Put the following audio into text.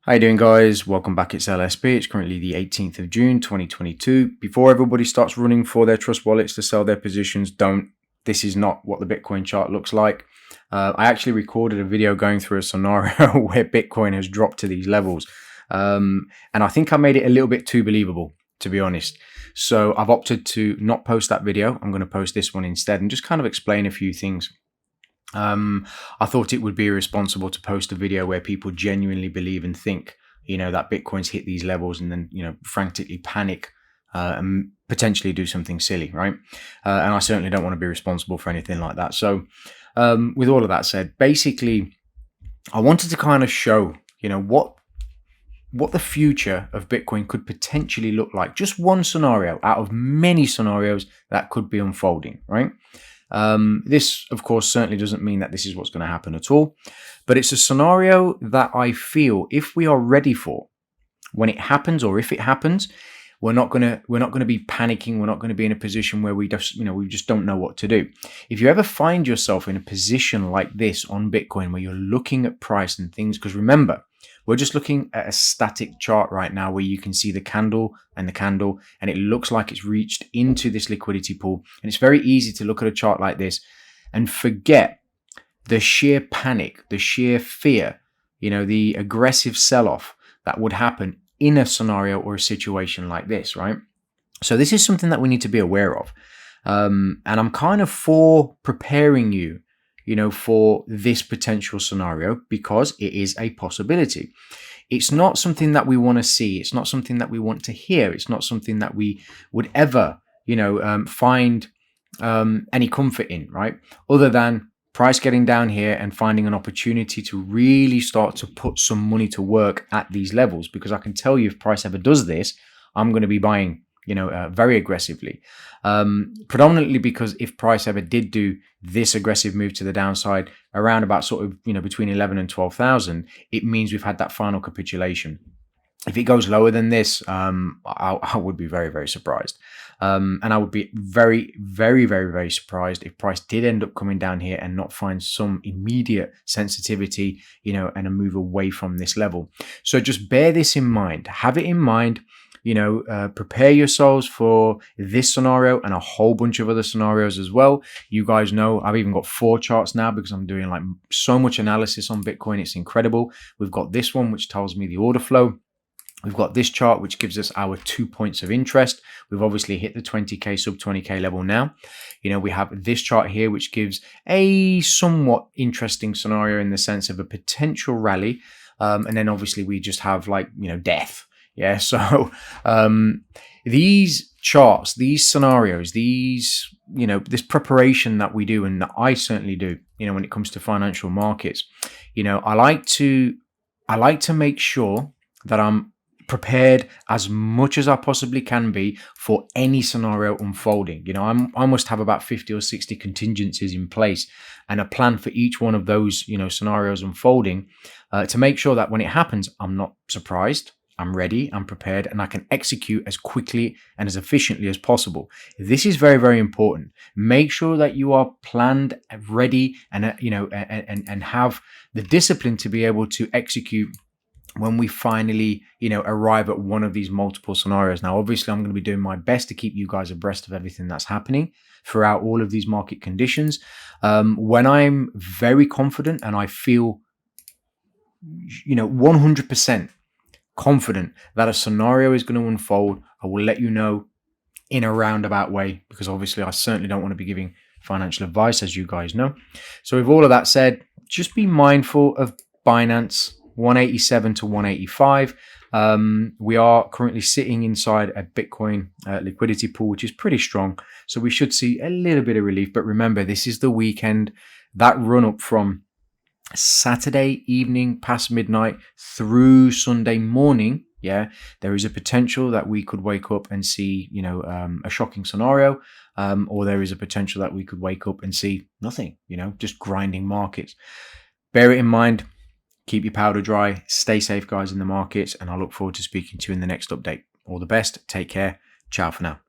How you doing, guys? Welcome back. It's LSP. It's currently the 18th of June 2022. Before everybody starts running for their trust wallets to sell their positions, don't. This is not what the Bitcoin chart looks like. I actually recorded a video going through a scenario where Bitcoin has dropped to these levels. And I think I made it a little bit too believable, to be honest. So I've opted to not post that video. I'm going to post this one instead and just kind of explain a few things. I thought it would be irresponsible to post a video where people genuinely believe and think, that Bitcoin's hit these levels and then, frantically panic and potentially do something silly, right? And I certainly don't want to be responsible for anything like that. So with all of that said, basically, I wanted to kind of show, what the future of Bitcoin could potentially look like. Just one scenario out of many scenarios that could be unfolding, right? This, of course, certainly doesn't mean that this is what's going to happen at all, but it's a scenario that I feel if we are ready for when it happens, or if it happens, we're not going to be panicking. We're not going to be in a position where we just don't know what to do. If you ever find yourself in a position like this on Bitcoin where you're looking at price and things, because remember, we're just looking at a static chart right now where you can see the candle, and it looks like it's reached into this liquidity pool. And it's very easy to look at a chart like this and forget the sheer panic, the sheer fear, the aggressive sell-off that would happen in a scenario or a situation like this, right? So this is something that we need to be aware of. And I'm kind of for preparing you, for this potential scenario, because it is a possibility. It's not something that we want to see. It's not something that we want to hear. It's not something that we would ever, find any comfort in, right? Other than price getting down here and finding an opportunity to really start to put some money to work at these levels. Because I can tell you, if price ever does this, I'm going to be buying very aggressively, predominantly because if price ever did do this aggressive move to the downside around about sort of, between 11 and 12,000, it means we've had that final capitulation. If it goes lower than this, I would be very, very surprised. And I would be very, very, very, very surprised if price did end up coming down here and not find some immediate sensitivity, and a move away from this level. So just bear this in mind, have it in mind. Prepare yourselves for this scenario and a whole bunch of other scenarios as well. You guys know I've even got 4 charts now because I'm doing like so much analysis on Bitcoin. It's incredible. We've got this one, which tells me the order flow. We've got this chart, which gives us our 2 points of interest. We've obviously hit the 20K, sub 20K level now. We have this chart here, which gives a somewhat interesting scenario in the sense of a potential rally. And then obviously we just have death. Yeah, so these charts, these scenarios, these, this preparation that we do, and that I certainly do, when it comes to financial markets, I like to make sure that I'm prepared as much as I possibly can be for any scenario unfolding. I must have about 50 or 60 contingencies in place and a plan for each one of those, scenarios unfolding to make sure that when it happens, I'm not surprised. I'm ready, I'm prepared, and I can execute as quickly and as efficiently as possible. This is very, very important. Make sure that you are planned, ready, and and have the discipline to be able to execute when we finally, arrive at one of these multiple scenarios. Now, obviously, I'm going to be doing my best to keep you guys abreast of everything that's happening throughout all of these market conditions. When I'm very confident and I feel, 100% confident that a scenario is going to unfold, I will let you know in a roundabout way, because obviously I certainly don't want to be giving financial advice, as you guys know. So with all of that said, just be mindful of Binance 187 to 185. We are currently sitting inside a Bitcoin liquidity pool, which is pretty strong. So we should see a little bit of relief. But remember, this is the weekend. That run up from Saturday evening past midnight through Sunday morning, there is a potential that we could wake up and see, a shocking scenario, or there is a potential that we could wake up and see nothing, just grinding markets. Bear it in mind. Keep your powder dry. Stay safe, guys, in the markets, and I look forward to speaking to you in the next update. All the best. Take care. Ciao for now.